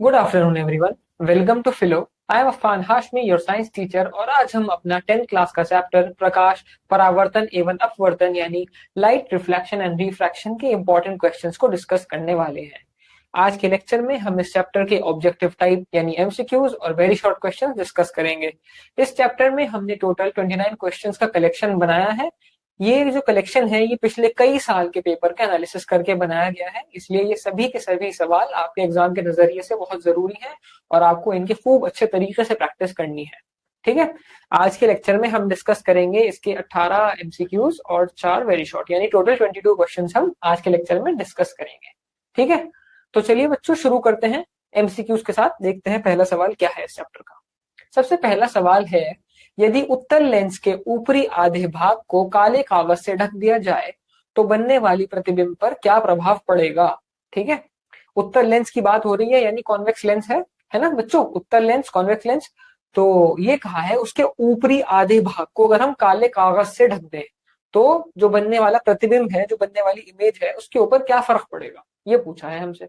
Good afternoon everyone. Welcome to Filo. I am Afan Hashmi, your science teacher. और आज हम अपना 10th क्लास का चैप्टर प्रकाश परावर्तन एवं अपवर्तन यानी लाइट रिफ्लेक्शन एंड रिफ्रैक्शन के इंपॉर्टेंट क्वेश्चंस को डिस्कस करने वाले हैं। आज के लेक्चर में हम इस चैप्टर के ऑब्जेक्टिव टाइप यानी एमसीक्यूज और वेरी शॉर्ट क्वेश्चंस डिस्कस करेंगे। इस चैप्टर में हमने टोटल 29 क्वेश्चंस का कलेक्शन बनाया है। ये जो कलेक्शन है ये पिछले कई साल के पेपर का एनालिसिस करके बनाया गया है, इसलिए ये सभी के सभी सवाल आपके एग्जाम के नजरिए से बहुत जरूरी है और आपको इनकी खूब अच्छे तरीके से प्रैक्टिस करनी है। ठीक है। आज के लेक्चर में हम डिस्कस करेंगे इसके 18 एमसीक्यूज और 4 वेरी शॉर्ट यानी टोटल 22 क्वेश्चंस हम आज के लेक्चर में डिस्कस करेंगे। ठीक है, तो चलिए बच्चों शुरू करते हैं एमसीक्यूज के साथ। देखते हैं पहला सवाल क्या है इस चैप्टर का। सबसे पहला सवाल है, यदि उत्तल लेंस के ऊपरी आधे भाग को काले कागज से ढक दिया जाए तो बनने वाली प्रतिबिंब पर क्या प्रभाव पड़ेगा। ठीक है, उत्तल लेंस की बात हो रही है यानी कॉन्वेक्स लेंस है ना बच्चों, उत्तल लेंस कॉन्वेक्स लेंस। तो ये कहा है उसके ऊपरी आधे भाग को अगर हम काले कागज से ढक दें तो जो बनने वाला प्रतिबिंब है, जो बनने वाली इमेज है, उसके ऊपर क्या फर्क पड़ेगा, ये पूछा है हमसे।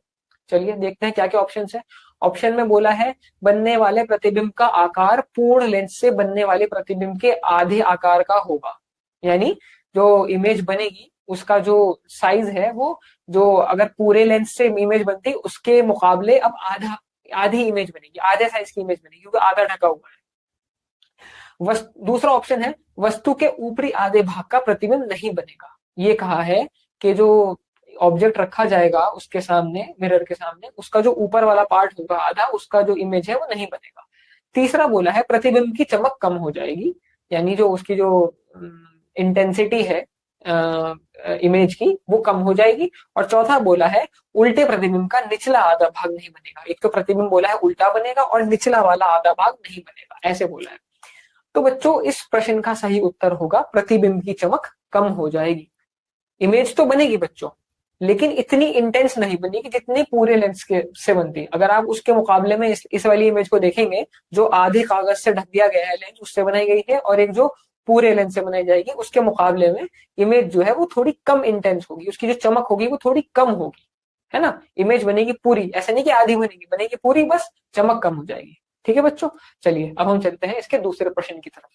चलिए देखते हैं क्या क्या ऑप्शन है। ऑप्शन में बोला है बनने वाले प्रतिबिंब का आकार पूर्ण लेंस से बनने वाले प्रतिबिंब के आधे आकार का होगा, यानी जो इमेज बनेगी उसका जो साइज है वो, जो अगर पूरे लेंस से इमेज बनती उसके मुकाबले अब आधी इमेज बनेगी, आधे साइज की इमेज बनेगी क्योंकि आधा ढका हुआ है। दूसरा ऑप्शन है वस्तु के ऊपरी आधे भाग का प्रतिबिंब नहीं बनेगा। ये कहा है कि जो ऑब्जेक्ट रखा जाएगा उसके सामने, मिरर के सामने, उसका जो ऊपर वाला पार्ट होगा आधा, उसका जो इमेज है वो नहीं बनेगा। तीसरा बोला है प्रतिबिंब की चमक कम हो जाएगी, यानी जो उसकी जो इंटेंसिटी है इमेज की वो कम हो जाएगी। और चौथा बोला है उल्टे प्रतिबिंब का निचला आधा भाग नहीं बनेगा। एक तो प्रतिबिंब बोला है उल्टा बनेगा और निचला वाला आधा भाग नहीं बनेगा, ऐसे बोला है। तो बच्चों इस प्रश्न का सही उत्तर होगा प्रतिबिंब की चमक कम हो जाएगी। इमेज तो बनेगी बच्चों, लेकिन इतनी इंटेंस नहीं बनेगी जितनी पूरे लेंस के से बनती। अगर आप उसके मुकाबले में इस वाली इमेज को देखेंगे, जो आधे कागज से ढक दिया गया है लेंस उससे बनाई गई है, और एक जो पूरे लेंस से बनाई जाएगी, उसके मुकाबले में इमेज जो है वो थोड़ी कम इंटेंस होगी, उसकी जो चमक होगी वो थोड़ी कम होगी, है ना। इमेज बनेगी पूरी, ऐसा नहीं कि आधी बनेगी, बनेगी पूरी, बस चमक कम हो जाएगी। ठीक है बच्चों, चलिए अब हम चलते हैं इसके दूसरे प्रश्न की तरफ।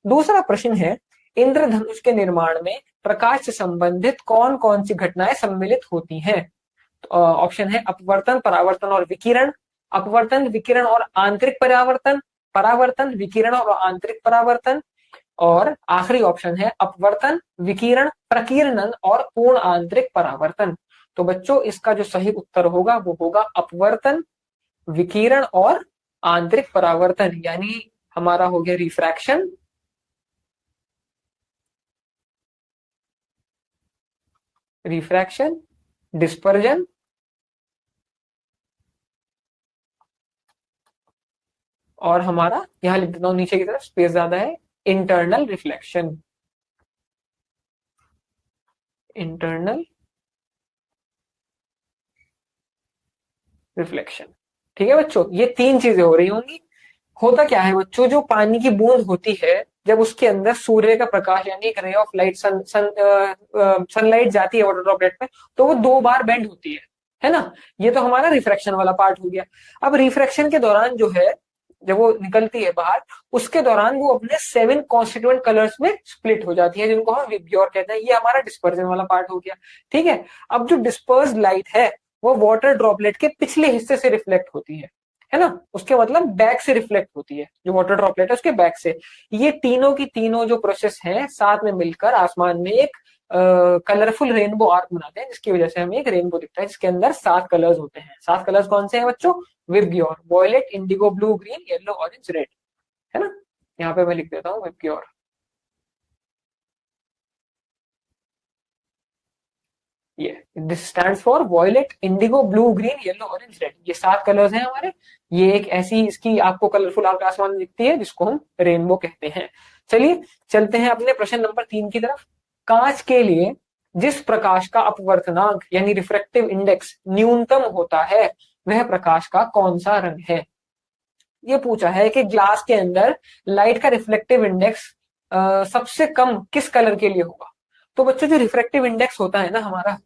दूसरा प्रश्न है, इंद्रधनुष के निर्माण में प्रकाश से संबंधित कौन कौन सी घटनाएं सम्मिलित होती हैं। ऑप्शन है अपवर्तन, परावर्तन और विकिरण, अपवर्तन, विकिरण और आंतरिक परावर्तन, परावर्तन, विकिरण और आंतरिक परावर्तन, और आखिरी ऑप्शन है अपवर्तन, विकिरण, प्रकीर्णन और पूर्ण आंतरिक परावर्तन। तो बच्चों इसका जो सही उत्तर होगा वो होगा अपवर्तन, विकिरण और आंतरिक परावर्तन, यानी हमारा हो गया रिफ्रैक्शन, रिफ्रैक्शन, डिस्पर्जन और हमारा यहां लिख देता हूं नीचे की तरफ, स्पेस ज्यादा है, इंटरनल रिफ्लेक्शन, इंटरनल रिफ्लेक्शन। ठीक है बच्चों, ये तीन चीजें हो रही होंगी। होता क्या है बच्चों, जो पानी की बूंद होती है जब उसके अंदर सूर्य का प्रकाश यानी एक रे ऑफ लाइट सनलाइट जाती है वाटर ड्रॉपलेट में, तो वो दो बार बेंड होती है ना। ये तो हमारा रिफ्रैक्शन वाला पार्ट हो गया। अब रिफ्रैक्शन के दौरान जो है, जब वो निकलती है बाहर, उसके दौरान वो अपने 7 कॉन्स्टिट्यूएंट कलर्स में स्प्लिट हो जाती है, जिनको हम विब्ग्योर कहते हैं। ये हमारा डिस्पर्जन वाला पार्ट हो गया। ठीक है, अब जो डिस्पर्स लाइट है वो वाटर ड्रॉपलेट के पिछले हिस्से से रिफ्लेक्ट होती है ना, उसके मतलब बैक से रिफ्लेक्ट होती है, जो वाटर ड्रॉपलेट है उसके बैक से। ये तीनों की तीनों जो प्रोसेस हैं साथ में मिलकर आसमान में एक कलरफुल रेनबो आर्क बनाते हैं, जिसकी वजह से हमें एक रेनबो दिखता है जिसके अंदर 7 कलर्स होते हैं। 7 कलर्स कौन से हैं बच्चों, VIBGYOR, violet, indigo, blue, green, yellow, orange, red, है ना। यहाँ पे मैं लिख देता हूँ विबग्योर। ये this stands for violet, indigo, blue, green, yellow, orange, red. ये 7 कलर्स हैं हमारे। ये एक ऐसी इसकी आपको कलरफुल आसमान में दिखती है जिसको हम रेनबो कहते हैं। चलिए चलते हैं अपने प्रश्न नंबर 3 की तरफ। कांच के लिए जिस प्रकाश का अपवर्तनांक यानी रिफ्रैक्टिव इंडेक्स न्यूनतम होता है वह प्रकाश का कौन सा रंग है। ये पूछा है कि ग्लास के अंदर लाइट का रिफ्लेक्टिव इंडेक्स सबसे कम किस कलर के लिए होगा। तो बच्चों जो रिफ्रैक्टिव इंडेक्स होता है ना हमारा,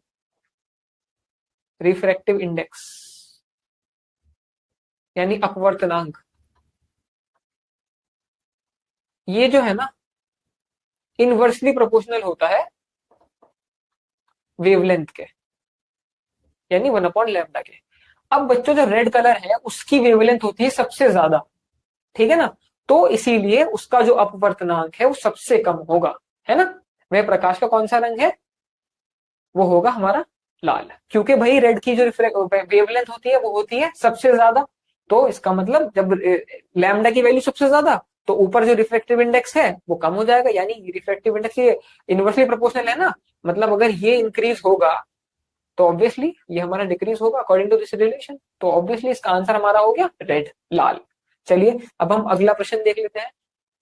रिफ्रैक्टिव इंडेक्स, यानी अपवर्तनांक, ये जो है ना इनवर्सली प्रोपोर्शनल होता है वेवलेंथ के, यानी 1/λ के। अब बच्चों जो रेड कलर है उसकी वेवलेंथ होती है सबसे ज्यादा, ठीक है ना, तो इसीलिए उसका जो अपवर्तनांक है वो सबसे कम होगा, है ना। वह प्रकाश का कौन सा रंग है, वो होगा हमारा लाल, क्योंकि भाई रेड की जो वेवलेंथ होती है वो होती है सबसे ज्यादा। तो इसका मतलब जब लैम्डा की वैल्यू सबसे ज्यादा, तो ऊपर जो रिफ्रैक्टिव इंडेक्स है वो कम हो जाएगा, यानी रिफ्रैक्टिव इंडेक्स ये इनवर्सली प्रोपोर्शनल है ना, मतलब अगर ये इंक्रीज होगा तो ऑब्वियसली ये हमारा डिक्रीज होगा अकॉर्डिंग टू दिस रिलेशन। तो ऑब्वियसली इसका आंसर हमारा हो गया रेड, लाल। चलिए अब हम अगला प्रश्न देख लेते हैं।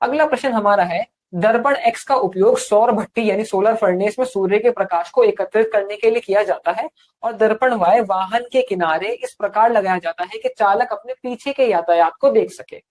अगला प्रश्न हमारा है, दर्पण एक्स का उपयोग सौर भट्टी यानी सोलर फर्नेस में सूर्य के प्रकाश को एकत्रित करने के लिए किया जाता है, और दर्पण वाय वाहन के किनारे इस प्रकार लगाया जाता है कि चालक अपने पीछे के यातायात को देख सके।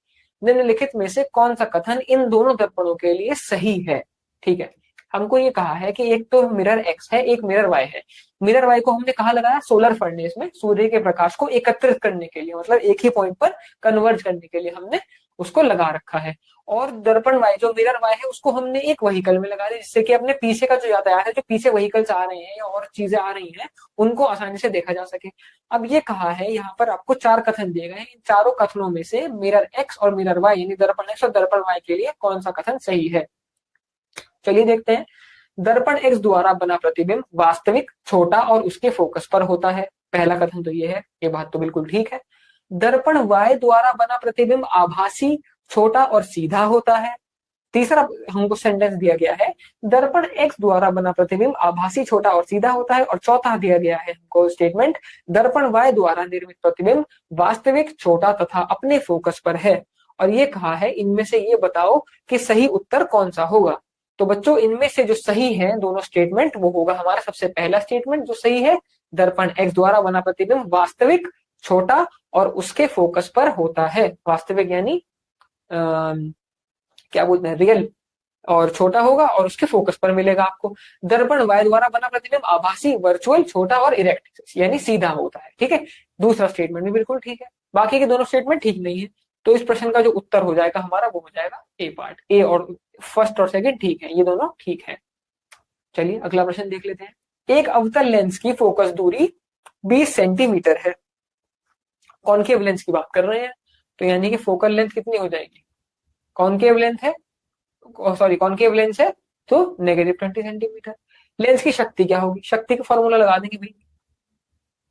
निम्नलिखित में से कौन सा कथन इन दोनों दर्पणों के लिए सही है। ठीक है, हमको ये कहा है कि एक तो मिरर एक्स है, एक मिरर वाई है। मिरर वाई को हमने कहा लगाया, सोलर फर्नेस में सूर्य के प्रकाश को एकत्रित करने के लिए, मतलब एक ही पॉइंट पर कन्वर्ज करने के लिए हमने उसको लगा रखा है। और दर्पण वाई जो मिरर वाई है उसको हमने एक व्हीकल में लगा दिया, जिससे कि अपने पीछे का जो यातायात है, जो पीछे व्हीकल्स आ रहे हैं या और चीजें आ रही हैं, उनको आसानी से देखा जा सके। अब ये कहा है यहाँ पर आपको 4 कथन दिए गए हैं, इन चारों कथनों में से मिरर एक्स और मिरर वाई यानी दर्पण एक्स और दर्पण वाई के लिए कौन सा कथन सही है। चलिए देखते हैं। दर्पण एक्स द्वारा बना प्रतिबिंब वास्तविक, छोटा और उसके फोकस पर होता है। पहला कथन तो ये है, ये बात तो बिल्कुल ठीक है। दर्पण वाय द्वारा बना प्रतिबिंब आभासी, छोटा और सीधा होता है। तीसरा हमको सेंटेंस दिया गया है, दर्पण एक्स द्वारा बना प्रतिबिंब आभासी, छोटा और सीधा होता है। और चौथा दिया गया है हमको स्टेटमेंट, दर्पण वाय द्वारा निर्मित प्रतिबिंब वास्तविक, छोटा तथा अपने फोकस पर है। और ये कहा है इनमें से ये बताओ कि सही उत्तर कौन सा होगा। तो बच्चों इनमें से जो सही है दोनों स्टेटमेंट, वो होगा हमारा सबसे पहला स्टेटमेंट जो सही है, दर्पण एक्स द्वारा बना प्रतिबिंब वास्तविक, छोटा और उसके फोकस पर होता है। वास्तविक यानी क्या बोलते हैं, रियल, और छोटा होगा और उसके फोकस पर मिलेगा आपको। दर्पण वाय द्वारा बना प्रतिबिंब आभासी, वर्चुअल, छोटा और इरेक्ट यानी सीधा होता है। ठीक है, दूसरा स्टेटमेंट भी बिल्कुल ठीक है, बाकी के दोनों स्टेटमेंट ठीक नहीं है। तो इस प्रश्न का जो उत्तर हो जाएगा हमारा वो हो जाएगा ए पार्ट, ए और फर्स्ट और सेकंड ठीक है, ये दोनों ठीक है। चलिए अगला प्रश्न देख लेते हैं। एक अवतल लेंस की फोकस दूरी 20 सेंटीमीटर है। कॉनकेव लेंस की बात कर रहे हैं, तो यानी कि फोकल लेंथ कितनी हो जाएगी, कॉनकेव लेंथ है, सॉरी कॉनकेव लेंस है तो -20 सेंटीमीटर। लेंस की शक्ति क्या होगी, शक्ति का फॉर्मूला लगा देंगे भाई।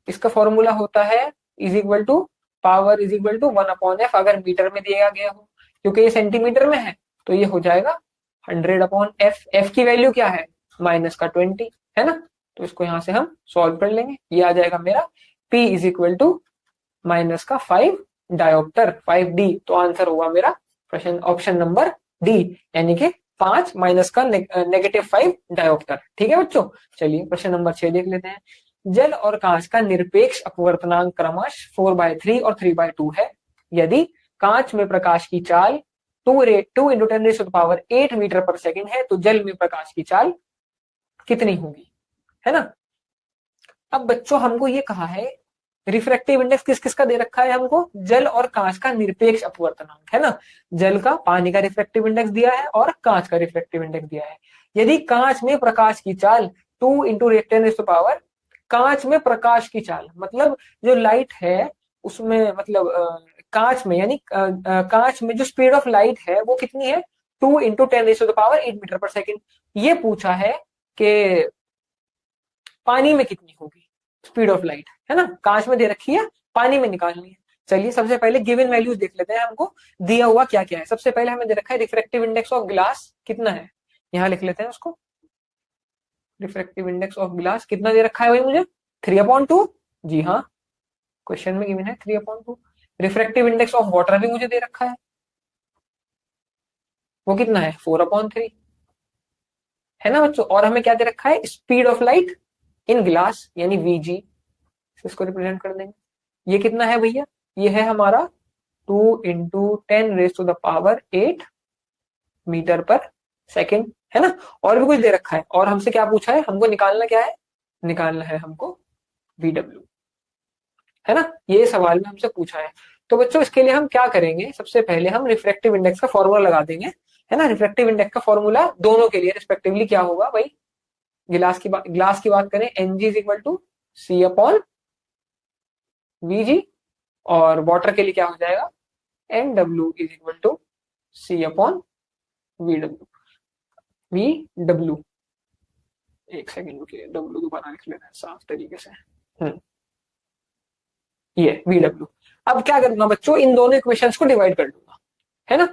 इसका फॉर्मूला होता है is equal to power is equal to 1/f, अगर मीटर में दिया गया हो, क्योंकि ये सेंटीमीटर में है तो ये हो जाएगा 100/f। एफ की वैल्यू क्या है, -20 है ना, तो इसको यहां से हम सॉल्व कर लेंगे। ये आ जाएगा मेरा P is equal to -5 dioptre 5D। तो आंसर होगा मेरा प्रश्न ऑप्शन नंबर डी, यानी कि 5 माइनस का -5 डायोप्टर। ठीक है बच्चों, चलिए प्रश्न नंबर 6 देख लेते हैं। जल और कांच का निरपेक्ष अपवर्तनांक क्रमश 4/3 और 3/2 है। यदि कांच में प्रकाश की चाल 2 × 10⁸ मीटर पर सेकंड है, तो जल में प्रकाश की चाल कितनी होगी, है ना। अब बच्चों हमको ये कहा है रिफ्रैक्टिव इंडेक्स किस किस का दे रखा है हमको, जल और कांच का निरपेक्ष अपवर्तनांक, है ना। जल का, पानी का रिफ्रैक्टिव इंडेक्स दिया है और कांच का रिफ्रैक्टिव इंडेक्स दिया है। यदि कांच में प्रकाश की चाल 2 × 10⁻, कांच में प्रकाश की चाल मतलब जो लाइट है उसमें, मतलब कांच में यानी कांच में जो स्पीड ऑफ लाइट है वो कितनी है, 2 × 10⁸ मीटर पर सेकेंड। ये पूछा है कि पानी में कितनी होगी स्पीड ऑफ लाइट, है ना, कांच में दे रखी है, पानी में निकालनी है। चलिए सबसे पहले गिवन वैल्यूज देख लेते हैं, हमको दिया हुआ क्या क्या है। सबसे पहले हमें दे रखा है रिफ्रैक्टिव इंडेक्स ऑफ ग्लास कितना है, यहाँ लिख लेते हैं उसको। रिफ्रैक्टिव इंडेक्स ऑफ ग्लास कितना दे रखा है भाई मुझे, 3/2। जी हाँ, क्वेश्चन में गिवन है 3/2। रिफ्रैक्टिव इंडेक्स ऑफ वाटर भी मुझे दे रखा है, वो कितना है 4/3, है ना बच्चों। और हमें क्या दे रखा है, speed of light in glass यानी VG, इसको रिप्रेजेंट कर देंगे। ये कितना है भैया, ये है हमारा 2 × 10⁸ मीटर पर सेकेंड, है ना। और भी कुछ दे रखा है, और हमसे क्या पूछा है, हमको निकालना क्या है, निकालना है हमको VW, है ना, ये सवाल में हमसे पूछा है। तो बच्चों इसके लिए हम क्या करेंगे, सबसे पहले हम रिफ्रैक्टिव इंडेक्स का फॉर्मूला लगा देंगे, है ना। रिफ्रैक्टिव इंडेक्स का फॉर्मूला दोनों के लिए रिस्पेक्टिवली क्या होगा भाई, ग्लास की बात करें N G is equal to C upon V G, और वाटर के लिए क्या हो जाएगा, N W is equal to C upon V W. V W, एक सेकेंड रुकिए, डब्ल्यू दोबारा लिख लेना है साफ तरीके से। ये वी डब्ल्यू। अब क्या करूंगा बच्चों, इन दोनों इक्वेशंस को डिवाइड कर दूंगा, है ना।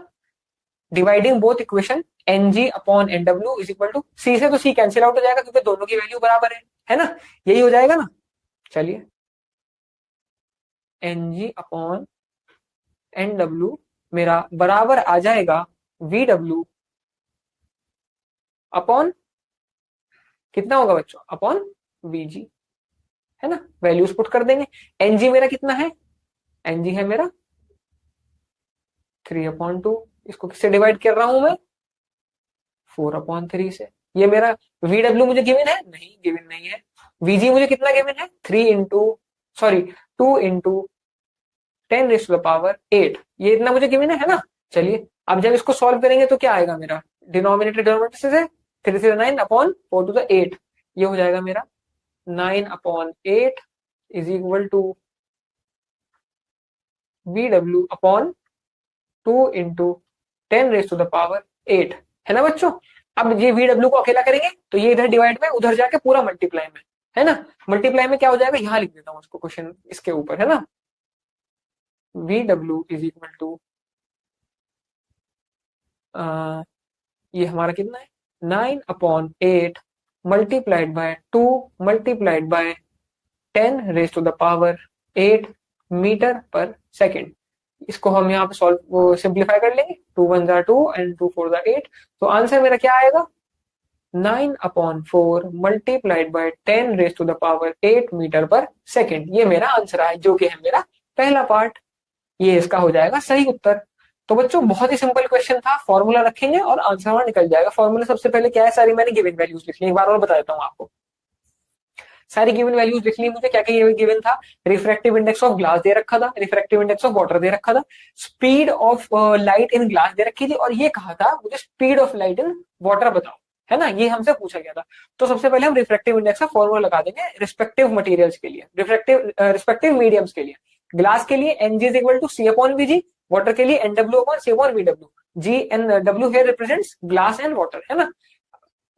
Dividing both equation, n ji upon N W is equal to c से तो सी कैंसिल आउट हो जाएगा क्योंकि दोनों की वैल्यू बराबर है ना, यही हो जाएगा ना। चलिए एन जी अपॉन एन डब्ल्यू मेरा बराबर आ जाएगा वी डब्ल्यू अपॉन कितना होगा बच्चों, अपॉन वीजी, है ना। वैल्यूज पुट कर देंगे। एनजी मेरा कितना है, एनजी है मेरा 3/2, इसको किससे डिवाइड कर रहा हूं मैं, 4/3 से। ये मेरा वीडब्ल्यू मुझे गिवन है, नहीं गिवन नहीं है। वीजी मुझे कितना गिवन है, 2 into 10⁸, ये इतना मुझे गिवन है ना। चलिए अब जब इसको सॉल्व करेंगे तो क्या आएगा मेरा, डिनोमिनेटर से 3 9/4 ये हो जाएगा मेरा 9/8 is equal to V W upon 2 into 10⁸, है ना बच्चों। अब ये वी डब्ल्यू को अकेला करेंगे तो ये इधर डिवाइड में, उधर जाके पूरा मल्टीप्लाई में, है ना। मल्टीप्लाई में क्या हो जाएगा, यहां लिख देता हूं उसको क्वेश्चन इसके ऊपर, है ना। V W is equal to ये हमारा कितना है 9/8 multiplied by 2 multiplied by 10⁸ metre per second. इसको हम यहाँ पे सॉल्व सिंप्लीफाई कर लेंगे, 2 1 जा 2 एंड 2 4 जा 8, तो आंसर मेरा क्या आएगा 9/4 multiplied by 10⁸ metre per second. ये मेरा आंसर है, जो कि है मेरा पहला पार्ट। ये इसका हो जाएगा सही उत्तर। तो बच्चों बहुत ही सिंपल क्वेश्चन था, फॉर्मूला रखेंगे और आंसर हमारा निकल जाएगा। फॉर्मूला सबसे पहले क्या है, सारी मैंने गिवन वैल्यूज लिख ली, एक बार और बता देता हूँ आपको। सारी गिवन वैल्यूज लिख ली मुझे, क्या क्या गिवन था, रिफ्रैक्टिव इंडेक्स ऑफ ग्लास दे रखा था, रिफ्रैक्टिव इंडेक्स ऑफ वाटर दे रखा था, speed of light in glass दे रखी थी, और ये कहा था मुझे speed of light in water बताओ, है ना। ये हमसे पूछा गया था। तो सबसे पहले हम रिफ्रैक्टिव इंडेक्स का फॉर्मूला लगा देंगे रिस्पेक्टिव मटेरियल्स के लिए, रिस्पेक्टिव मीडियम्स के लिए। ग्लास के लिए NG is equal to C upon VG, water के लिए NW upon C upon VW. G N W here represents glass and water, है ना।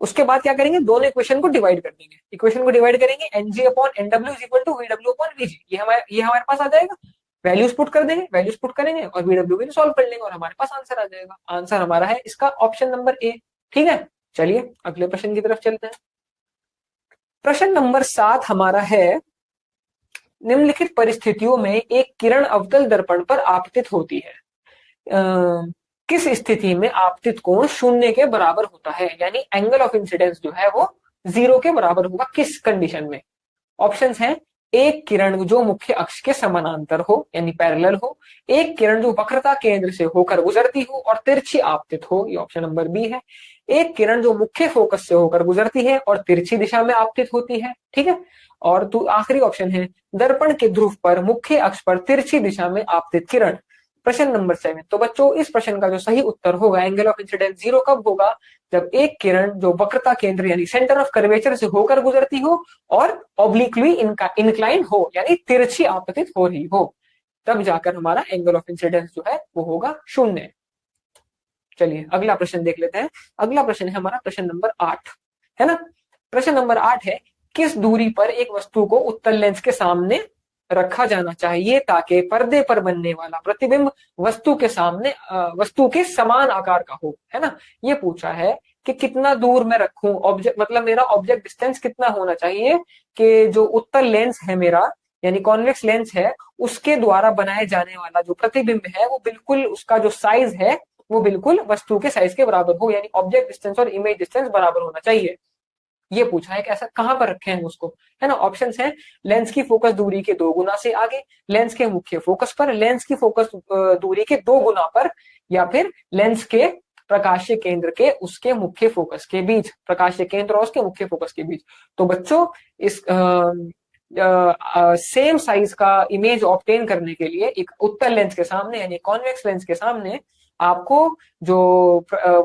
उसके बाद क्या करेंगे, दोनों इक्वेशन को डिवाइड कर देंगे, इक्वेशन को डिवाइड करेंगे, NG upon NW is equal to VW upon VG, ये हमारे पास आ जाएगा। वैल्यूज पुट कर देंगे, वैल्यूज पुट करेंगे और वीडब्ल्यू भी सॉल्व कर लेंगे और हमारे पास आंसर आ जाएगा। आंसर हमारा है इसका ऑप्शन नंबर ए, ठीक है। चलिए अगले प्रश्न की तरफ चलते हैं। प्रश्न नंबर 7 हमारा है, निम्नलिखित परिस्थितियों में एक किरण अवतल दर्पण पर आपतित होती है, किस स्थिति में आपतित कोण 0 के बराबर होता है, यानी एंगल ऑफ इंसिडेंस जो है वो 0 के बराबर होगा, किस कंडीशन में। ऑप्शंस हैं, एक किरण जो मुख्य अक्ष के समानांतर हो यानी पैरेलल हो, एक किरण जो वक्रता केंद्र से होकर गुजरती हो और तिरछी आपतित हो, ये ऑप्शन नंबर बी है। एक किरण जो मुख्य फोकस से होकर गुजरती है और तिरछी दिशा में आपतित होती है, ठीक है। और आखिरी ऑप्शन है, दर्पण के ध्रुव पर मुख्य अक्ष पर तिरछी दिशा में आपतित किरण। प्रश्न नंबर 7, तो बच्चों इस प्रश्न का जो सही उत्तर होगा, एंगल ऑफ इंसिडेंस 0 कब होगा, जब एक किरण जो वक्रता केंद्र यानी सेंटर ऑफ कर्वेचर से होकर गुजरती हो और ऑब्लिकली इंक्लाइन हो यानी तिरछी आपतित हो रही हो, तब जाकर हमारा एंगल ऑफ इंसिडेंस जो है वो होगा 0। चलिए अगला प्रश्न देख लेते हैं। अगला प्रश्न है हमारा प्रश्न नंबर 8, है ना। प्रश्न नंबर 8 है, किस दूरी पर एक वस्तु को उत्तल लेंस के सामने रखा जाना चाहिए ताकि पर्दे पर बनने वाला प्रतिबिंब वस्तु के सामने वस्तु के समान आकार का हो, है ना। ये पूछा है कि कितना दूर मैं रखूं ऑब्जेक्ट, मतलब मेरा ऑब्जेक्ट डिस्टेंस कितना होना चाहिए कि जो उत्तल लेंस है मेरा यानी कॉन्वेक्स लेंस है, उसके द्वारा बनाए जाने वाला जो प्रतिबिंब है वो बिल्कुल उसका जो साइज है वो बिल्कुल वस्तु के साइज के बराबर हो, यानी ऑब्जेक्ट डिस्टेंस और इमेज डिस्टेंस बराबर होना चाहिए। ये पूछा है कि ऐसा कहां पर रखे हैं उसको, है ना। ऑप्शंस हैं, लेंस की फोकस दूरी के 2 गुना से आगे, लेंस के मुख्य फोकस पर, लेंस की फोकस दूरी के 2 गुना पर, या फिर लेंस के प्रकाशीय केंद्र के उसके मुख्य फोकस के बीच, प्रकाशीय केंद्र और उसके मुख्य फोकस के बीच। तो बच्चों इस सेम साइज का इमेज ऑब्टेन करने के लिए एक उत्तल लेंस के सामने यानी कॉन्वेक्स लेंस के सामने आपको जो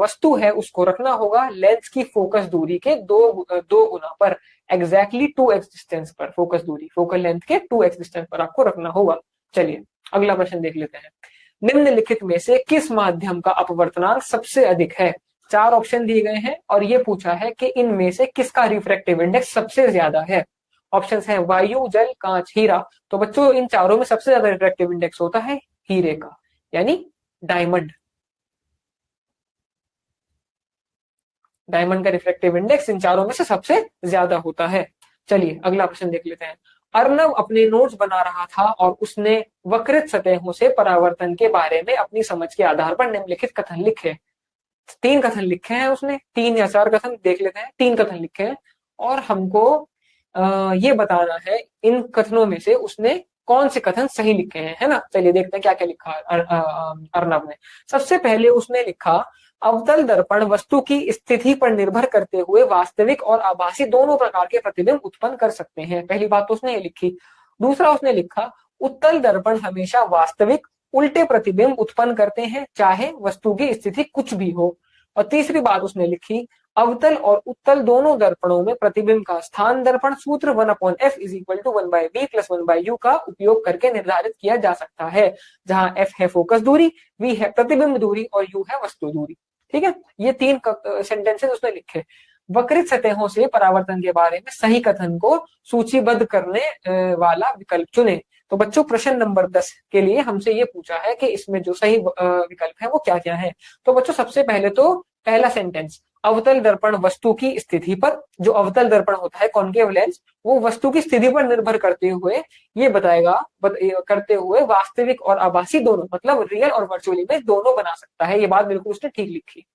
वस्तु है उसको रखना होगा लेंस की फोकस दूरी के दो गुना पर, एग्जैक्टली 2x डिस्टेंस पर। फोकस दूरी फोकल लेंथ के 2x डिस्टेंस पर आपको रखना होगा। चलिए अगला प्रश्न देख लेते हैं। निम्नलिखित में से किस माध्यम का अपवर्तनांक सबसे अधिक है? 4 ऑप्शन दिए गए हैं और ये पूछा है कि इनमें से किसका रिफ्रैक्टिव इंडेक्स सबसे ज्यादा है। ऑप्शन है वायु, जल, कांच, हीरा। तो बच्चों इन चारों में सबसे ज्यादा रिफ्रैक्टिव इंडेक्स होता है हीरे का, यानी डायमंड। डायमंड का रिफ्रैक्टिव इंडेक्स इन चारों में से सबसे ज्यादा होता है। चलिए अगला प्रश्न देख लेते हैं। अर्नव अपने नोट्स बना रहा था और उसने वक्रित सतहों से परावर्तन के बारे में अपनी समझ के आधार पर निम्नलिखित कथन लिखे। 3 कथन लिखे हैं उसने, 3 या 4 कथन देख लेते हैं। 3 कथन लिखे हैं और हमको ये बताना है इन कथनों में से उसने कौन से कथन सही लिखे हैं, है ना। चलिए देखते हैं क्या क्या लिखा अर्नव ने। सबसे पहले उसने लिखा अवतल दर्पण वस्तु की स्थिति पर निर्भर करते हुए वास्तविक और आभासी दोनों प्रकार के प्रतिबिंब उत्पन्न कर सकते हैं। पहली बात तो उसने ये लिखी। दूसरा उसने लिखा उत्तल दर्पण हमेशा वास्तविक उल्टे प्रतिबिंब उत्पन्न करते हैं चाहे वस्तु की स्थिति कुछ भी हो। और तीसरी बात उसने लिखी अवतल और उत्तल दोनों दर्पणों में प्रतिबिंब का स्थान दर्पण सूत्र 1/f is equal to 1/v plus 1/u का उपयोग करके निर्धारित किया जा सकता है, जहां f है फोकस दूरी, v है प्रतिबिंब दूरी और u है वस्तु दूरी। ठीक है, ये 3 सेंटेंसेस उसने लिखे। वक्रित सतहों से परावर्तन के बारे में सही कथन को सूचीबद्ध करने वाला विकल्प चुने। तो बच्चों प्रश्न नंबर 10 के लिए हमसे ये पूछा है कि इसमें जो सही विकल्प है वो क्या क्या है। तो बच्चों सबसे पहले तो पहला सेंटेंस अवतल दर्पण वस्तु की स्थिति पर, जो अवतल दर्पण होता है कॉन्केव लेंस, वो वस्तु की स्थिति पर निर्भर करते हुए ये बताएगा करते हुए वास्तविक और आभासी दोनों, मतलब रियल और वर्चुअल इमेज दोनों बना सकता है। ये बात बिल्कुल उसने ठीक लिखी।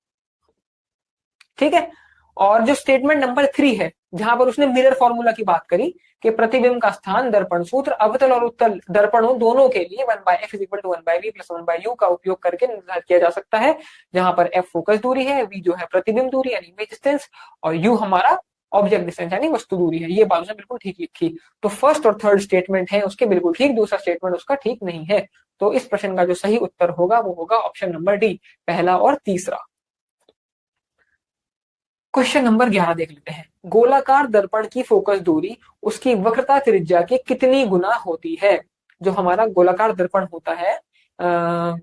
ठीक है, और जो स्टेटमेंट नंबर 3 है जहां पर उसने मिरर फॉर्मूला की बात करी कि प्रतिबिंब का स्थान दर्पण सूत्र अवतल और उत्तल दर्पणों दोनों के लिए 1/f is equal to 1/v plus 1/u का उपयोग करके निर्धारित किया जा सकता है, जहां पर f फोकस दूरी है, v जो है प्रतिबिंब दूरी यानी इमेज डिस्टेंस और u हमारा ऑब्जेक्ट डिस्टेंस यानी वस्तु दूरी है। ये बात उसने बिल्कुल ठीक लिखी। तो फर्स्ट और थर्ड स्टेटमेंट है उसके बिल्कुल ठीक, दूसरा स्टेटमेंट उसका ठीक नहीं है। तो इस प्रश्न का जो सही उत्तर होगा वो होगा ऑप्शन नंबर डी, पहला और तीसरा। क्वेश्चन नंबर 11 देख लेते हैं। गोलाकार दर्पण की फोकस दूरी उसकी वक्रता त्रिज्या की कितनी गुना होती है? जो हमारा गोलाकार दर्पण होता है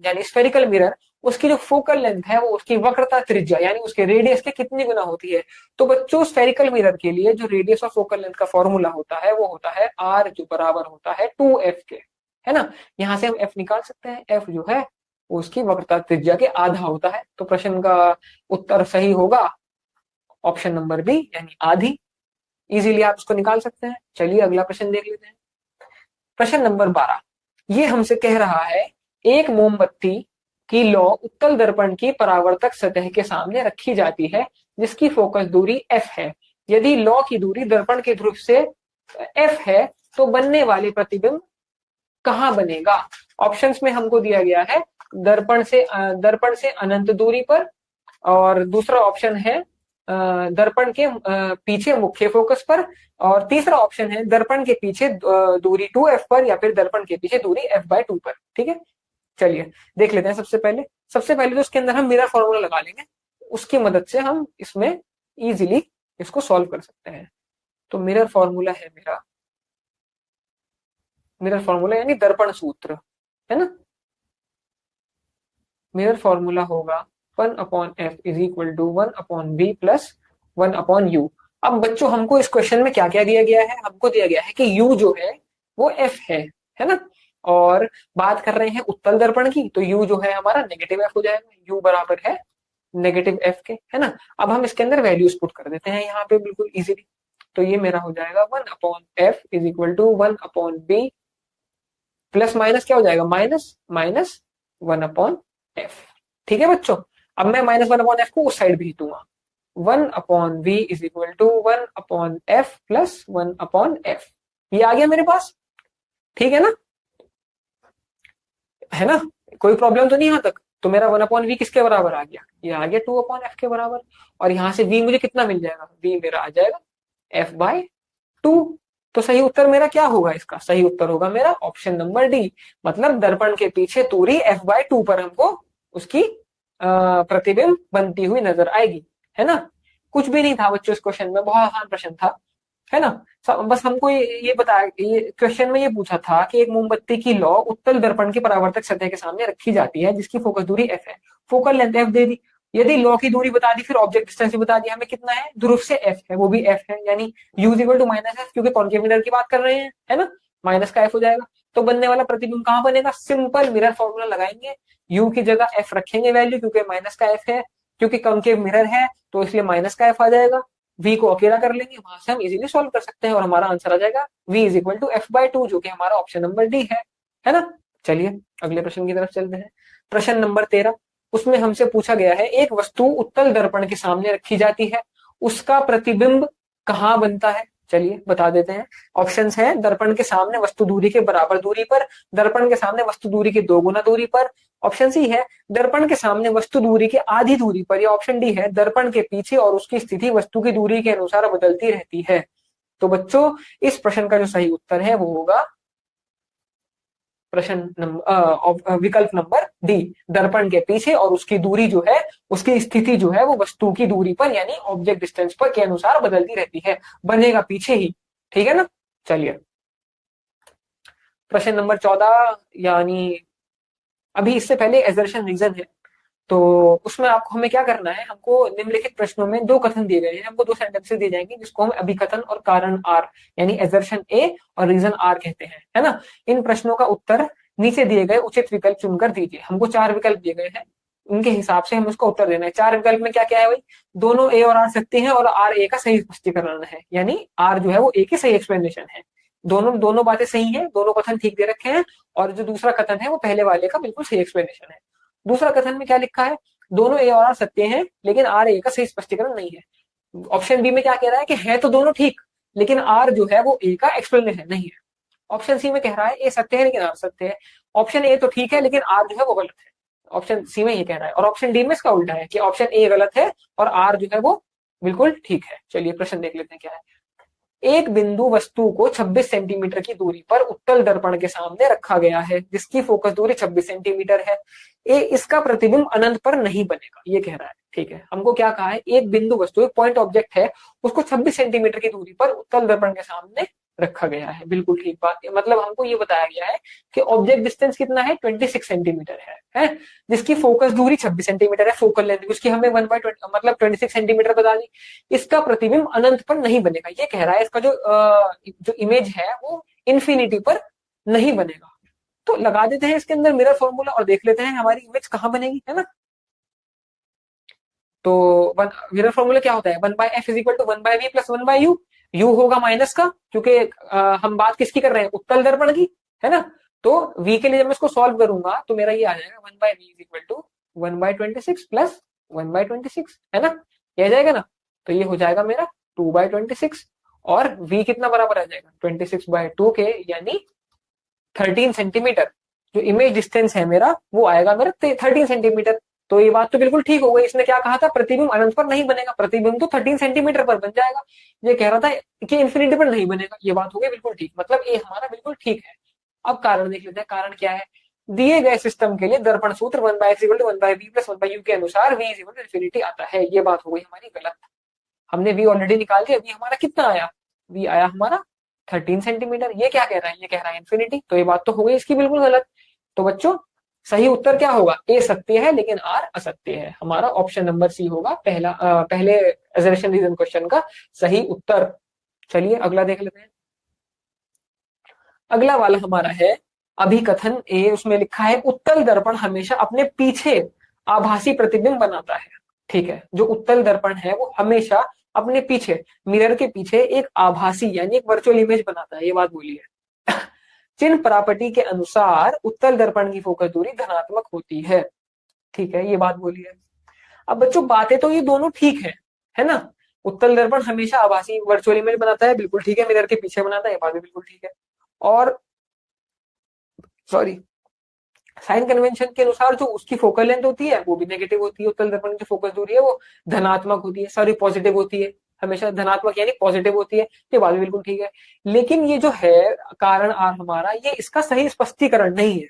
यानी स्फेरिकल मिरर, उसकी जो फोकल लेंथ है वो उसकी वक्रता त्रिज्या यानी उसके रेडियस के कितनी गुना होती है। तो बच्चों स्फेरिकल मिरर के लिए जो रेडियस और फोकल लेंथ का फॉर्मूला होता है वो होता है r, जो बराबर होता है 2f के, है ना। यहां से हम f निकाल सकते हैं। f जो है उसकी वक्रता त्रिज्या के आधा होता है। तो प्रश्न का उत्तर सही होगा ऑप्शन नंबर बी यानी आधी। इजीली आप इसको निकाल सकते हैं। चलिए अगला प्रश्न देख लेते हैं। प्रश्न नंबर 12 ये हमसे कह रहा है एक मोमबत्ती की लौ उत्तल दर्पण की परावर्तक सतह के सामने रखी जाती है जिसकी फोकस दूरी f है। यदि लौ की दूरी दर्पण के ध्रुव से f है तो बनने वाले प्रतिबिंब कहाँ बनेगा? ऑप्शंस में हमको दिया गया है दर्पण से अनंत दूरी पर, और दूसरा ऑप्शन है दर्पण के पीछे मुख्य फोकस पर, और तीसरा ऑप्शन है दर्पण के पीछे दूरी 2f पर या फिर दर्पण के पीछे दूरी f/2 पर। ठीक है, चलिए देख लेते हैं। सबसे पहले तो उसके अंदर हम मिरर फॉर्मूला लगा लेंगे, उसकी मदद से हम इसमें इजीली इसको सॉल्व कर सकते हैं। तो मिरर फॉर्मूला है मिरर फॉर्मूला यानी दर्पण सूत्र, है ना। मिरर फॉर्मूला होगा 1/f is equal to 1/v plus 1/u। अब बच्चों हमको इस क्वेश्चन में क्या क्या दिया गया है? हमको दिया गया है कि u जो है वो f है ना। और बात कर रहे हैं उत्तल दर्पण की, तो u जो है हमारा नेगेटिव f हो जाएगा। u बराबर है नेगेटिव f के, है ना। अब हम इसके अंदर वैल्यूज पुट कर देते हैं यहाँ पे बिल्कुल इजीली। तो ये मेरा हो जाएगा 1/f is equal to 1/v plus minus क्या हो जाएगा, माइनस 1/f। ठीक है बच्चों, अब मैं -1/f को उस साइड भेज दूंगा। 1/v is equal to 1/f plus 1/f। ये आ गया मेरे पास, ठीक है ना, है ना। कोई प्रॉब्लम तो नहीं यहां तक। तो मेरा 1/v किसके बराबर आ गया? ये आ गया 2/f के बराबर। और यहां से v मुझे कितना मिल जाएगा? v मेरा आ जाएगा f/2। तो सही उत्तर मेरा क्या होगा? इसका सही उत्तर होगा मेरा ऑप्शन नंबर डी। मतलब दर्पण के पीछे दूरी f/2 पर हमको उसकी प्रतिबिंब बनती हुई नजर आएगी, है ना। कुछ भी नहीं था बच्चों इस क्वेश्चन में, बहुत आसान प्रश्न था, है ना। बस हमको ये बताया, ये क्वेश्चन में ये पूछा था कि एक मोमबत्ती की लौ उत्तल दर्पण की परावर्तक सतह के सामने रखी जाती है जिसकी फोकस दूरी f है, फोकल लेंथ f दे दी। यदि लौ की दूरी बता दी, फिर ऑब्जेक्ट डिस्टेंस भी बता दिया हमें कितना है, ध्रुव से f है, वो भी f है, यानी u equal to minus F, क्योंकि कॉन्केव मिरर की बात कर रहे हैं, है ना। माइनस का f हो जाएगा। तो बनने वाला प्रतिबिंब कहां बनेगा? सिंपल मिरर फॉर्मूला लगाएंगे, u की जगह f रखेंगे वैल्यू, क्योंकि माइनस का f है, क्योंकि कॉन्केव मिरर है तो इसलिए माइनस का f आ जाएगा। v को अकेला कर लेंगे, वहां से हम इजीली सॉल्व कर सकते हैं और हमारा आंसर आ जाएगा v is equal to f/2, जो कि हमारा ऑप्शन नंबर डी है ना। चलिए अगले प्रश्न की तरफ चलते हैं। प्रश्न नंबर 13, उसमें हमसे पूछा गया है एक वस्तु उत्तल दर्पण के सामने रखी जाती है, उसका प्रतिबिंब कहाँ बनता है? चलिए बता देते हैं। ऑप्शंस है दर्पण के सामने वस्तु दूरी के बराबर दूरी पर, दर्पण के सामने वस्तु दूरी के 2 गुना दूरी पर, ऑप्शन सी है दर्पण के सामने वस्तु दूरी के आधी दूरी पर, या ऑप्शन डी है दर्पण के पीछे और उसकी स्थिति वस्तु की दूरी के अनुसार बदलती रहती है। तो बच्चों इस प्रश्न का जो सही उत्तर है वो होगा प्रश्न नंबर विकल्प नंबर डी, दर्पण के पीछे और उसकी दूरी जो है, उसकी स्थिति जो है वो वस्तु की दूरी पर यानी ऑब्जेक्ट डिस्टेंस पर के अनुसार बदलती रहती है, बनेगा पीछे ही, ठीक है ना। चलिए प्रश्न नंबर 14, यानी अभी इससे पहले एजर्शन रीजन है, तो उसमें आपको हमें क्या करना है, हमको निम्नलिखित प्रश्नों में 2 कथन दिए गए हैं, हमको 2 सेंटेंसेस दिए जाएंगे जिसको हम अभिकथन और कारण आर यानी एजर्शन ए और रीजन आर कहते हैं, है ना। इन प्रश्नों का उत्तर नीचे दिए गए उचित विकल्प चुनकर दीजिए। हमको 4 विकल्प दिए गए हैं, उनके हिसाब से हम उसका उत्तर देना है। 4 विकल्प में क्या क्या है भाई? दोनों ए और आर सत्य हैं और आर ए का सही स्पष्टीकरण है, यानी आर जो है वो ए की सही एक्सप्लेनेशन है। दोनों दोनों बातें सही है, दोनों कथन ठीक दे रखे हैं, और जो दूसरा कथन है वो पहले वाले का बिल्कुल सही एक्सप्लेनेशन है। दूसरा कथन में क्या लिखा है? दोनों ए और आर सत्य हैं लेकिन आर ए का सही स्पष्टीकरण नहीं है। ऑप्शन बी में क्या कह रहा है कि है तो दोनों ठीक, लेकिन आर जो है वो ए का एक्सप्लेनेशन नहीं है। ऑप्शन सी में कह रहा है ए सत्य है लेकिन आर सत्य है। ऑप्शन ए तो ठीक है लेकिन आर जो है वो गलत है। ऑप्शन सी में ये कह रहा है, और ऑप्शन डी में इसका उल्टा है कि ऑप्शन ए गलत है और आर जो है वो बिल्कुल ठीक है। चलिए प्रश्न देख लेते हैं क्या है। एक बिंदु वस्तु को 26 सेंटीमीटर की दूरी पर उत्तल दर्पण के सामने रखा गया है जिसकी फोकस दूरी 26 सेंटीमीटर है। इसका प्रतिबिंब अनंत पर नहीं बनेगा, ये कह रहा है, ठीक है। हमको क्या कहा है? एक बिंदु वस्तु, एक पॉइंट ऑब्जेक्ट है, उसको 26 सेंटीमीटर की दूरी पर उत्तल दर्पण के सामने रखा गया है, बिल्कुल ठीक बात है। मतलब हमको ये बताया गया है कि ऑब्जेक्ट डिस्टेंस कितना है? 26 सेंटीमीटर है, जिसकी फोकस दूरी 26 सेंटीमीटर है, फोकल लेंथ उसकी हमें 1/20 मतलब 26 सेंटीमीटर बता दी। इसका प्रतिबिंब अनंत पर नहीं बनेगा, ये कह रहा है। इसका जो इमेज है वो इन्फिनिटी पर नहीं बनेगा। तो लगा देते हैं इसके अंदर मिरर फॉर्मूला और देख लेते हैं हमारी इमेज कहां बनेगी, है ना। तो मिरर फॉर्मूला क्या होता है? 1/f is equal to 1/v plus 1/u। u होगा माइनस का, क्योंकि हम बात किसकी कर रहे हैं? उत्तल दर्पण की, है ना। तो v के लिए जब मैं इसको सॉल्व करूंगा तो मेरा ये आ जाएगा 1/v is equal to 1/26 plus 1/26, है ना। ये आ जाएगा ना। तो ये हो जाएगा मेरा 2/26, और v कितना बराबर आ जाएगा? 26/2 के, यानी 13 सेंटीमीटर। जो इमेज डिस्टेंस है मेरा वो आएगा मेरा 13 सेंटीमीटर। तो ये बात तो बिल्कुल ठीक हो गई। इसने क्या कहा था? प्रतिबिंब अनंत पर नहीं बनेगा, प्रतिबिंब तो 13 सेंटीमीटर पर बन जाएगा। ये कह रहा था कि इन्फिनिटी पर नहीं बनेगा, ये बात हो गई बिल्कुल ठीक, मतलब ये हमारा बिल्कुल ठीक है। अब कारण देख लेते हैं। कारण क्या है? दिए गए सिस्टम के लिए दर्पण सूत्र 1/x = 1/v प्लस 1/u के अनुसार v = इन्फिनिटी आता है। ये बात हो गई हमारी गलत। हमने v ऑलरेडी निकाल दिया, v हमारा कितना आया? v आया हमारा 13 सेंटीमीटर। ये क्या कह रहा है? ये कह रहा है इन्फिनिटी। तो ये बात तो हो गई इसकी बिल्कुल गलत। तो बच्चों सही उत्तर क्या होगा? ए सत्य है लेकिन आर असत्य है। हमारा ऑप्शन नंबर सी होगा पहले एजर्शन रीजन क्वेश्चन का सही उत्तर। चलिए अगला देख लेते हैं। अगला वाला हमारा है अभिकथन ए। उसमें लिखा है उत्तल दर्पण हमेशा अपने पीछे आभासी प्रतिबिंब बनाता है। ठीक है, जो उत्तल दर्पण है वो हमेशा अपने पीछे, मिरर के पीछे एक आभासी यानी एक वर्चुअल इमेज बनाता है, ये बात बोली है। चिन्ह प्रॉपर्टी के अनुसार उत्तल दर्पण की फोकस दूरी धनात्मक होती है। ठीक है, ये बात बोली है। अब बच्चों बातें तो ये दोनों ठीक है ना। उत्तल दर्पण हमेशा आभासी वर्चुअल इमेज बनाता है, बिल्कुल ठीक है। मिरर के पीछे बनाता है, ये बात भी बिल्कुल ठीक है। और सॉरी, साइन कन्वेंशन के अनुसार जो उसकी फोकल लेंथ होती है वो भी नेगेटिव होती है। उत्तल दर्पण की फोकस दूरी है वो धनात्मक होती है, सॉरी पॉजिटिव होती है। हमेशा धनात्मक यानी पॉजिटिव होती है, ये बात भी बिल्कुल ठीक है। लेकिन ये जो है कारण आर हमारा, ये इसका सही स्पष्टीकरण नहीं है।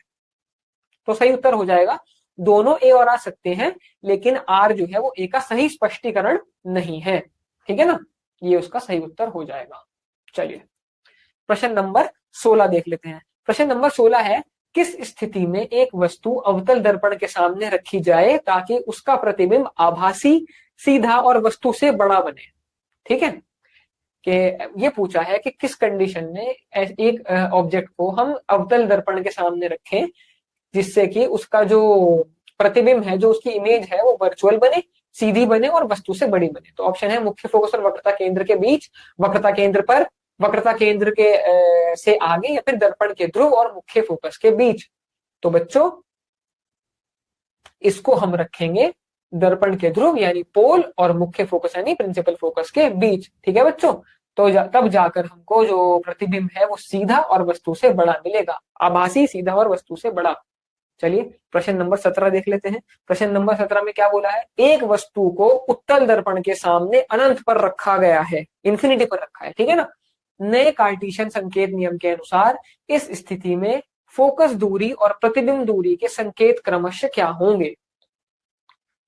तो सही उत्तर हो जाएगा दोनों ए और आ सकते हैं, लेकिन आर जो है वो ए का सही स्पष्टीकरण नहीं है। ठीक है ना, ये उसका सही उत्तर हो जाएगा। चलिए प्रश्न नंबर 16 देख लेते हैं। प्रश्न नंबर 16 है, किस स्थिति में एक वस्तु अवतल दर्पण के सामने रखी जाए ताकि उसका प्रतिबिंब आभासी, सीधा और वस्तु से बड़ा बने। ठीक है, कि ये पूछा है कि किस कंडीशन में एक ऑब्जेक्ट को हम अवतल दर्पण के सामने रखें जिससे कि उसका जो प्रतिबिंब है, जो उसकी इमेज है, वो वर्चुअल बने, सीधी बने और वस्तु से बड़ी बने। तो ऑप्शन है मुख्य फोकस और वक्रता केंद्र के बीच, वक्रता केंद्र पर, वक्रता केंद्र के से आगे, या फिर दर्पण के ध्रुव और मुख्य फोकस के बीच। तो बच्चों इसको हम रखेंगे दर्पण के ध्रुव यानी पोल और मुख्य फोकस यानी प्रिंसिपल फोकस के बीच। ठीक है बच्चों, तो तब जाकर हमको जो प्रतिबिंब है वो सीधा और वस्तु से बड़ा मिलेगा, आभासी, सीधा और वस्तु से बड़ा। चलिए प्रश्न नंबर 17 देख लेते हैं। प्रश्न नंबर 17 में क्या बोला है, एक वस्तु को उत्तल दर्पण के सामने अनंत पर रखा गया है, इंफिनिटी पर रखा है। ठीक है ना, नए कार्टेशियन संकेत नियम के अनुसार इस स्थिति में फोकस दूरी और प्रतिबिंब दूरी के संकेत क्रमशः क्या होंगे।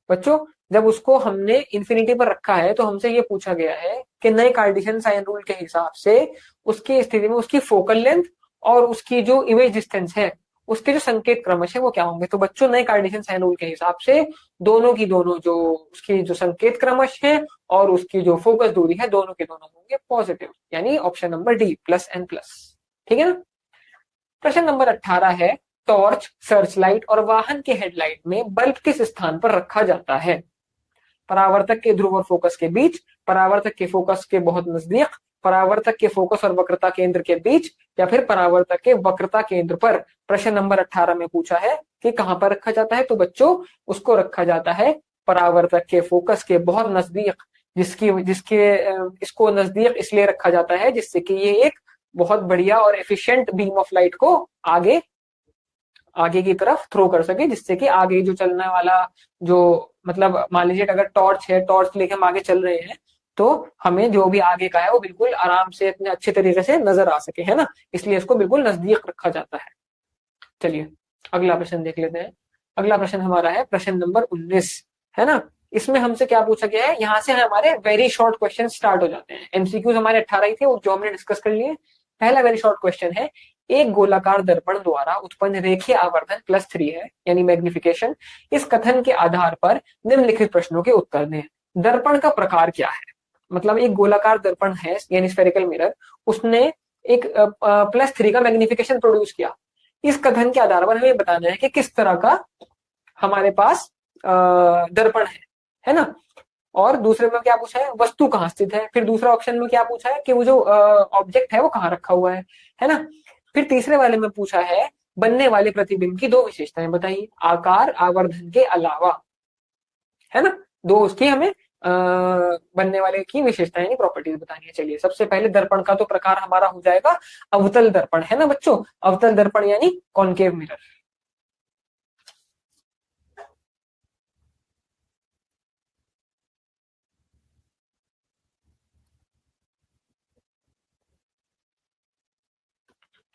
बच्चों जब उसको हमने इंफिनिटी पर रखा है तो हमसे ये पूछा गया है कि नए कार्टेशियन साइन रूल के हिसाब से उसकी स्थिति में उसकी फोकल लेंथ और उसकी जो इमेज डिस्टेंस है उसके जो संकेत क्रमश है वो क्या होंगे। तो बच्चों नए कार्टेशियन साइन रूल के हिसाब से दोनों की दोनों जो उसकी जो संकेत क्रमश है और उसकी जो फोकस दूरी है दोनों के दोनों होंगे पॉजिटिव, यानी ऑप्शन नंबर डी +n+। ठीक है ना। प्रश्न नंबर 18 है, टॉर्च, सर्च लाइट और वाहन के हेडलाइट में बल्ब किस स्थान पर रखा जाता है। परावर्तक के ध्रुव और फोकस के बीच, परावर्तक के फोकस के बहुत नजदीक, परावर्तक के फोकस और वक्रता केंद्र के बीच, या फिर परावर्तक के वक्रता केंद्र पर। प्रश्न नंबर 18 में पूछा है कि कहां पर रखा जाता है, तो बच्चों उसको रखा जाता है परावर्तक के फोकस के बहुत नजदीक। इसको नजदीक इसलिए रखा जाता है जिससे कि ये एक बहुत बढ़िया और एफिशिएंट बीम ऑफ लाइट को आगे की तरफ थ्रो कर सके, जिससे कि आगे जो चलने वाला जो मतलब मान लीजिए अगर टॉर्च है, टॉर्च लेके हम आगे चल रहे हैं तो हमें जो भी आगे का है वो बिल्कुल आराम से इतने अच्छे तरीके से नजर आ सके, है ना, इसलिए इसको बिल्कुल नजदीक रखा जाता है। चलिए अगला प्रश्न देख लेते हैं। अगला प्रश्न हमारा है प्रश्न नंबर 19, है ना। इसमें हमसे क्या पूछा गया है, यहाँ से हमारे वेरी शॉर्ट क्वेश्चन स्टार्ट हो जाते हैं। एमसीक्यूज हमारे 18 ही थे वो जो हमने डिस्कस कर लिए। पहला वेरी शॉर्ट क्वेश्चन है, एक गोलाकार दर्पण द्वारा उत्पन्न रेखीय आवर्धन +3 है यानी मैग्निफिकेशन। इस कथन के आधार पर निम्नलिखित प्रश्नों के उत्तर दें। दर्पण का प्रकार क्या है, मतलब एक गोलाकार दर्पण है यानी स्फेरिकल मिरर, उसने एक +3 का मैग्निफिकेशन प्रोड्यूस किया। इस कथन के आधार पर हमें बताना है कि किस तरह का हमारे पास दर्पण है ना। और दूसरे में क्या पूछा है, वस्तु कहाँ स्थित है। फिर दूसरा ऑप्शन में क्या पूछा है कि वो जो ऑब्जेक्ट है वो कहाँ रखा हुआ है ना। फिर तीसरे वाले में पूछा है बनने वाले प्रतिबिंब की दो विशेषताएं बताइए, आकार, आवर्धन के अलावा, है ना। दो उसकी हमें बनने वाले की विशेषताएं यानी प्रॉपर्टीज बतानी है। चलिए सबसे पहले दर्पण का तो प्रकार हमारा हो जाएगा अवतल दर्पण, है ना बच्चों। अवतल दर्पण यानी कॉन्केव मिरर।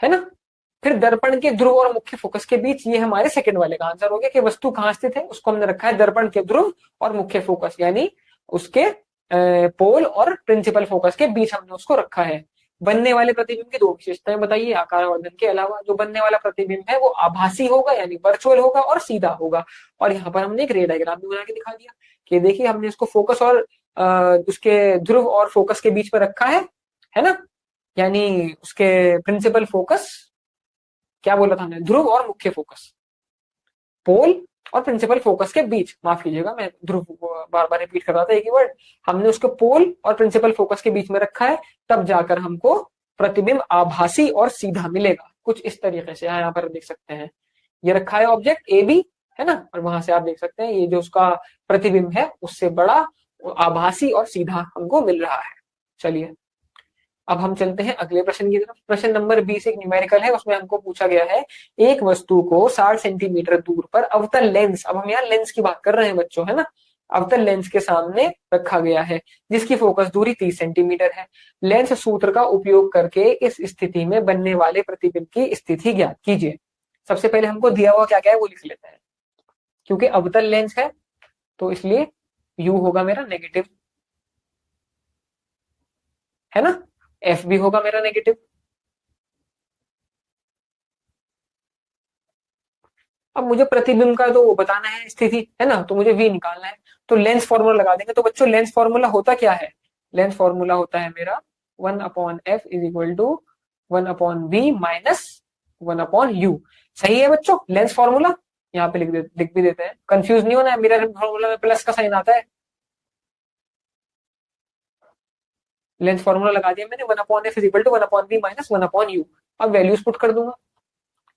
है ना। फिर दर्पण के ध्रुव और मुख्य फोकस के बीच, ये हमारे सेकंड वाले का आंसर हो गया कि वस्तु कहाँ स्थित है, उसको हमने रखा है दर्पण के ध्रुव और मुख्य फोकस यानी उसके पोल और प्रिंसिपल फोकस के बीच हमने उसको रखा है। बनने वाले प्रतिबिंब की दो विशेषताएं बताइए, आकार वर्धन के अलावा। जो बनने वाला प्रतिबिंब है वो आभासी होगा यानी वर्चुअल होगा और सीधा होगा। और यहाँ पर हमने एक रे डायग्राम भी बना के दिखा दिया कि देखिए हमने इसको फोकस और उसके ध्रुव और फोकस के बीच में रखा है ना, यानी उसके प्रिंसिपल फोकस, क्या बोला था हमने, ध्रुव और मुख्य फोकस, पोल और प्रिंसिपल फोकस के बीच। माफ कीजिएगा मैं ध्रुव बार बार रिपीट कर रहा था एक ही वर्ड। हमने उसको पोल और प्रिंसिपल फोकस के बीच में रखा है, तब जाकर हमको प्रतिबिंब आभासी और सीधा मिलेगा। कुछ इस तरीके से यहाँ पर देख सकते हैं, ये रखा है ऑब्जेक्ट ए बी, है ना, और वहां से आप देख सकते हैं ये जो उसका प्रतिबिंब है उससे बड़ा, आभासी और सीधा हमको मिल रहा है। चलिए अब हम चलते हैं अगले प्रश्न की तरफ। प्रश्न नंबर 20 एक न्यूमेरिकल है, उसमें हमको पूछा गया है एक वस्तु को 60 सेंटीमीटर दूर पर अवतल लेंस, अब हम यहाँ लेंस की बात कर रहे हैं बच्चों, है ना, अवतल लेंस के सामने रखा गया है जिसकी फोकस दूरी 30 सेंटीमीटर है। लेंस सूत्र का उपयोग करके इस स्थिति में बनने वाले प्रतिबिंब की स्थिति ज्ञात कीजिए। सबसे पहले हमको दिया हुआ क्या क्या है वो लिख लेते हैं। क्योंकि अवतल लेंस है तो इसलिए u होगा मेरा नेगेटिव, है ना, f भी होगा मेरा नेगेटिव। अब मुझे प्रतिबिंब का तो वो बताना है स्थिति, है ना, तो मुझे v निकालना है। तो लेंस फॉर्मूला लगा देंगे। तो बच्चों लेंस फॉर्मूला होता क्या है? लेंस फॉर्मूला होता है मेरा 1/f is equal to 1/v minus 1/u। सही है बच्चों लेंस फॉर्मूला? यहाँ पे लिख भी देते हैं, कंफ्यूज नहीं होना है। मेरा फॉर्मूला में प्लस का साइन आता है। लेंस फॉर्मूला लगा दिया मैंने, 1/f is equal to 1/v minus 1/u। अब वैल्यूज पुट कर दूंगा।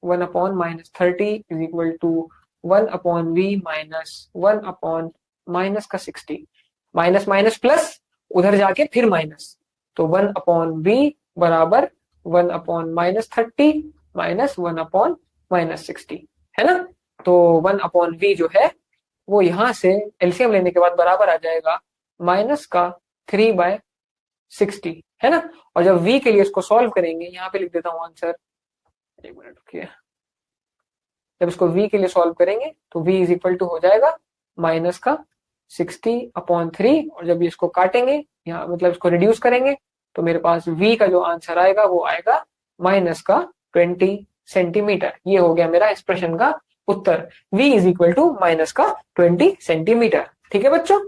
1/-30 is equal to 1/v minus 1/ minus का 60, माइनस माइनस प्लस, उधर जाके फिर माइनस, तो 1/v बराबर 1/-30 माइनस 1/-60, है ना। तो 1/v जो है वो यहां से एलसीएम लेने के बाद बराबर आ जाएगा माइनस का 3/60, है ना। और जब v के लिए इसको सॉल्व करेंगे, यहाँ पे लिख देता हूँ आंसर, एक मिनट रुकिए। जब इसको v के लिए सॉल्व करेंगे तो v इज इक्वल टू हो जाएगा माइनस का 60/3, और जब इसको काटेंगे यहाँ मतलब इसको रिड्यूस करेंगे तो मेरे पास v का जो आंसर आएगा वो आएगा माइनस का 20 सेंटीमीटर। ये हो गया मेरा इस प्रश्न का उत्तर, v is equal to minus का 20 सेंटीमीटर। ठीक है बच्चों।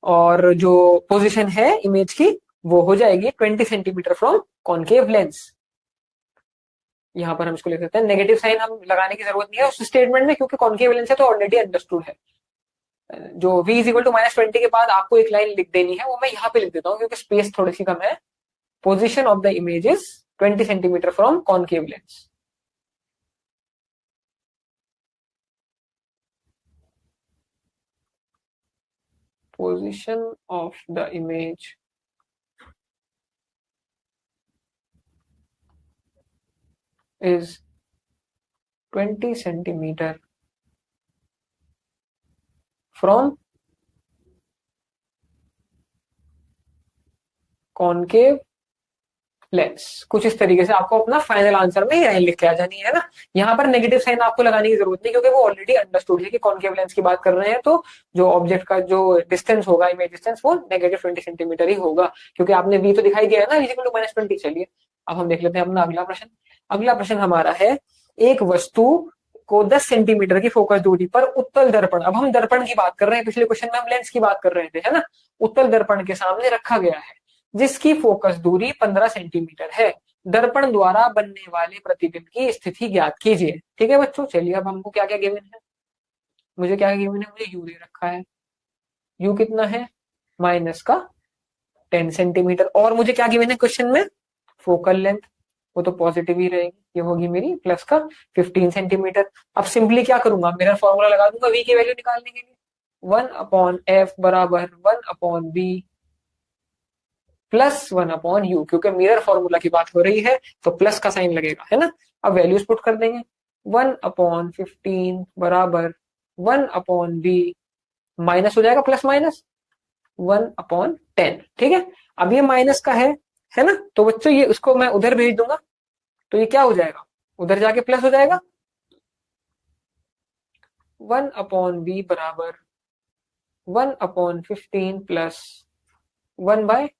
और जो पोजीशन है इमेज की वो हो जाएगी 20 सेंटीमीटर फ्रॉम कॉनकेव लेंस। यहाँ पर हम इसको लिख सकते हैं, नेगेटिव साइन हम लगाने की जरूरत नहीं है उस स्टेटमेंट में क्योंकि कॉनकेव लेंस है तो ऑलरेडी अंडरस्टूड है। जो v इज इक्वल टू -20 के बाद आपको एक लाइन लिख देनी है वो मैं यहाँ पे लिख देता हूँ क्योंकि स्पेस थोड़ी सी कम है। Position of the image is 20 centimetre from concave lens. Position of the image is 20 centimeter from concave lens. कुछ इस तरीके से आपको अपना फाइनल आंसर में ये लाइन लिख के आ जानी है ना। यहाँ पर नेगेटिव साइन आपको लगाने की जरूरत नहीं क्योंकि वो ऑलरेडी अंडरस्टूड है कि कॉनकेव लेंस की बात कर रहे हैं तो जो ऑब्जेक्ट का जो डिस्टेंस होगा इमेज डिस्टेंस वो -20 सेंटीमीटर ही होगा क्योंकि आपने v तो दिखाई दिया है ना, इक्वल टू -20। चलिए अब हम देख लेते हैं अपना अगला प्रश्न। अगला प्रश्न हमारा है, एक वस्तु को 10 सेंटीमीटर की फोकस दूरी पर उत्तल दर्पण, अब हम दर्पण की बात कर रहे हैं, पिछले क्वेश्चन में हम लेंस की बात कर रहे थे, है ना। उत्तल दर्पण के सामने रखा गया है जिसकी फोकस दूरी 15 सेंटीमीटर है। दर्पण द्वारा बनने वाले प्रतिबिंब की स्थिति ज्ञात कीजिए। ठीक है बच्चों। चलिए अब हमको क्या क्या गिवन है, मुझे क्या गिवन है, मुझे u दे रखा है। u कितना है, माइनस का 10 सेंटीमीटर, और मुझे क्या गिवन है क्वेश्चन में, फोकल लेंथ, वो तो पॉजिटिव ही रहेगी, ये होगी मेरी प्लस का 15 सेंटीमीटर। अब सिंपली क्या करूंगा, मेरा फॉर्मूला लगा दूंगा v की वैल्यू निकालने के लिए, 1/f बराबर 1/b प्लस 1/u, क्योंकि मिरर फॉर्मूला की बात हो रही है तो प्लस का साइन लगेगा, है ना। अब वैल्यूज पुट कर देंगे, 1/15 बराबर 1/b माइनस हो जाएगा प्लस माइनस 1/10। ठीक है। अब ये माइनस का है ना, तो बच्चों ये उसको मैं उधर भेज दूंगा तो ये क्या हो जाएगा, उधर जाके प्लस हो जाएगा। 1/b बराबर 1/15 प्लस 1/10,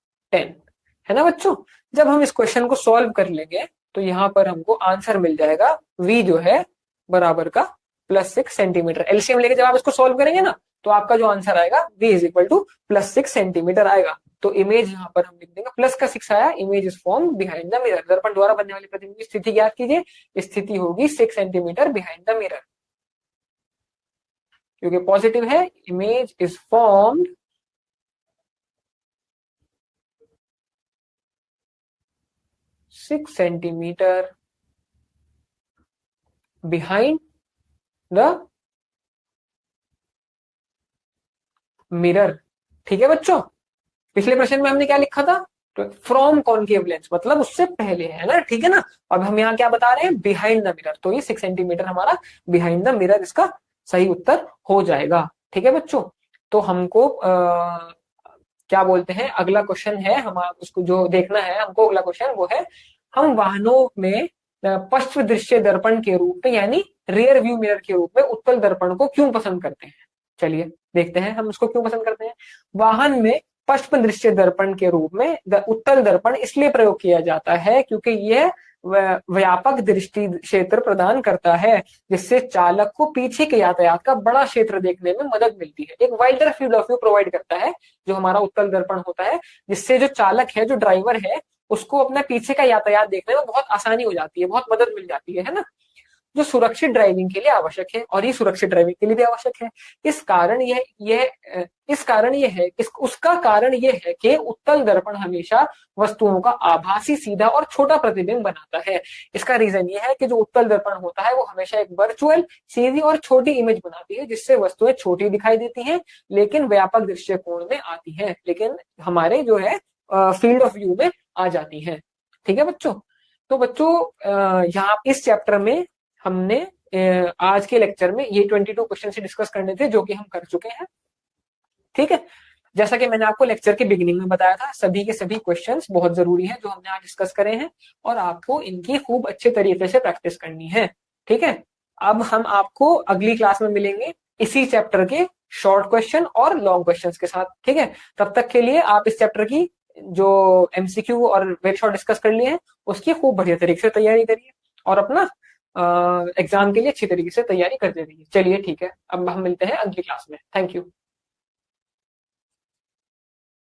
है ना बच्चों। जब हम इस क्वेश्चन को सॉल्व कर लेंगे तो यहाँ पर हमको आंसर मिल जाएगा v जो है बराबर का +6 सेंटीमीटर। एलसीएम लेके जब आप इसको सॉल्व करेंगे ना तो आपका जो आंसर आएगा v is equal to +6 centimetre आएगा। तो इमेज यहाँ पर हम लिख देंगे, प्लस का 6 आया, image is form behind the mirror. दर्पण द्वारा बनने वाले प्रतिबिंब की स्थिति ज्ञात कीजिए। स्थिति होगी 6 सेंटीमीटर बिहाइंड द मिरर, क्योंकि पॉजिटिव है, image is formed 6 centimetre behind the mirror. ठीक है बच्चों। पिछले प्रश्न में हमने क्या लिखा था, तो फ्रॉम कॉनकेव लेंस मतलब उससे पहले, है ना। ठीक है ना। अब हम यहाँ क्या बता रहे हैं, बिहाइंड द मिरर, तो ये 6 सेंटीमीटर हमारा बिहाइंड द मिरर इसका सही उत्तर हो जाएगा। ठीक है बच्चों। तो हमको क्या बोलते हैं, अगला क्वेश्चन है हमारा, उसको जो देखना है हमको, अगला क्वेश्चन वो है, हम वाहनों में पश्च दृश्य दर्पण के रूप में यानी रियर व्यू मिरर के रूप में उत्तल दर्पण को क्यों पसंद करते हैं। चलिए देखते हैं हम उसको क्यों पसंद करते हैं। वाहन में पश्च दृश्य दर्पण के रूप में उत्तल दर्पण इसलिए प्रयोग किया जाता है क्योंकि यह व्यापक दृष्टि क्षेत्र प्रदान करता है, जिससे चालक को पीछे के यातायात का बड़ा क्षेत्र देखने में मदद मिलती है। एक wider field of view provide करता है जो हमारा उत्तल दर्पण होता है, जिससे जो चालक है, जो ड्राइवर है, उसको अपना पीछे का यातायात देखने में बहुत आसानी हो जाती है, बहुत मदद मिल जाती है ना, जो सुरक्षित ड्राइविंग के लिए आवश्यक है, और ये सुरक्षित ड्राइविंग के लिए भी आवश्यक है। इस कारण इस कारण यह है, उसका कारण यह है कि उत्तल दर्पण हमेशा वस्तुओं का आभासी, सीधा और छोटा प्रतिबिंब बनाता है। इसका रीजन यह है कि जो उत्तल दर्पण होता है वो हमेशा एक वर्चुअल, सीधी और छोटी इमेज बनाती है, जिससे वस्तुएं छोटी दिखाई देती हैं लेकिन व्यापक दृष्टिकोण में आती हैं, लेकिन हमारे जो है फील्ड ऑफ व्यू में आ जाती हैं। ठीक है बच्चों। तो बच्चों यहाँ इस चैप्टर में हमने आज के लेक्चर में ये 22 क्वेश्चन से डिस्कस करने थे, जो कि हम कर चुके हैं। ठीक है। जैसा कि मैंने आपको लेक्चर के बिगिनिंग में बताया था, सभी के सभी क्वेश्चंस बहुत जरूरी हैं जो हमने आज डिस्कस करे हैं, और आपको इनकी खूब अच्छे तरीके से प्रैक्टिस करनी है। ठीक है। अब हम आपको अगली क्लास में मिलेंगे इसी चैप्टर के शॉर्ट क्वेश्चन और लॉन्ग क्वेश्चन के साथ। ठीक है। तब तक के लिए आप इस चैप्टर की जो एमसीक्यू और वेट शॉर्ट डिस्कस कर लिए हैं उसकी खूब बढ़िया तरीके से तैयारी करिए, और अपना एग्जाम के लिए अच्छी तरीके से तैयारी करते रहिए। चलिए ठीक है, अब हम मिलते हैं अगली क्लास में। Thank you.